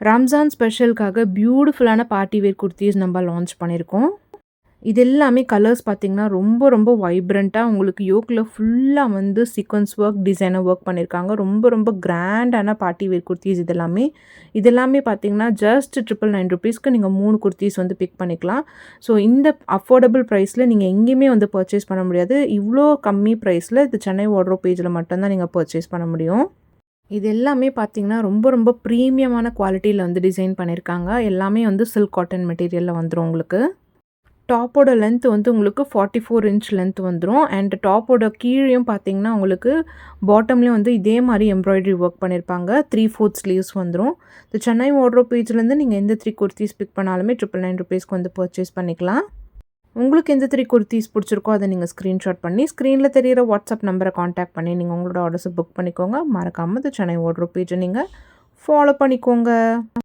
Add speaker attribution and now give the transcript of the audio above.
Speaker 1: ரம்ஜான் ஸ்பெஷலுக்காக பியூட்டிஃபுல்லான party wear kurtis நம்ம launch பண்ணியிருக்கோம். இது எல்லாமே கலர்ஸ் பார்த்தீங்கன்னா, ரொம்ப ரொம்ப வைப்ரண்ட்டா உங்களுக்கு யோக்ல ஃபுல்லா வந்து சீக்வென்ஸ் ஒர்க், டிசைனர் ஒர்க் பண்ணியிருக்காங்க. ரொம்ப ரொம்ப கிராண்டான பார்ட்டி வேர் குர்தீஸ் இதெல்லாமே. இதெல்லாமே பார்த்தீங்கன்னா, ஜஸ்ட் ₹999க்கு நீங்க 3 குர்தீஸ் வந்து பிக் பண்ணிக்கலாம். ஸோ இந்த அஃபோர்டபுள் ப்ரைஸில் நீங்க எங்கேயுமே வந்து பர்ச்சேஸ் பண்ண முடியாது. இவ்ளோ கம்மி ப்ரைஸில் இது சென்னை வார்ட்ரோப் பேஜில் மட்டும் தான் நீங்க பர்ச்சேஸ் பண்ண முடியும். இது எல்லாமே பார்த்தீங்கன்னா, ரொம்ப ரொம்ப ப்ரீமியமான குவாலிட்டியில வந்து டிசைன் பண்ணியிருக்காங்க. எல்லாமே வந்து சில்க் காட்டன் மெட்டீரியல்ல வந்துரும் உங்களுக்கு. டாப்போட லென்த் வந்து உங்களுக்கு 44 இன்ச் லென்த் வந்துரும். அண்ட் டாப்போட கீழயும் பார்த்தீங்கன்னா, உங்களுக்கு பாட்டம்லயும் வந்து இதே மாரி எம்ப்ராய்டரி ஒர்க் பண்ணியிருப்பாங்க. 3/4 ஸ்லீவ்ஸ் வந்துரும். இந்த சென்னை வார்ட்ரோப் பேஜ்லேருந்து நீங்க எந்த 3 குர்தீஸ் பிக் பண்ணாலுமே ₹999க்கு வந்து பர்ச்சேஸ் பண்ணிக்கலாம். உங்களுக்கு எந்த 3 குர்தீஸ் பிடிச்சிருக்கோ அதை நீங்கள் ஸ்க்ரீன்ஷாட் பண்ணி ஸ்க்ரீனில் தெரியிற வாட்ஸ்அப் நம்பரை காண்டாக்ட் பண்ணி நீங்கள் உங்களோட ஆர்டர்ஸை புக் பண்ணிக்கோங்க. மறக்காமல் இந்த சென்னை வார்ட்ரோப் பேஜை நீங்கள் ஃபாலோ பண்ணிக்கோங்க.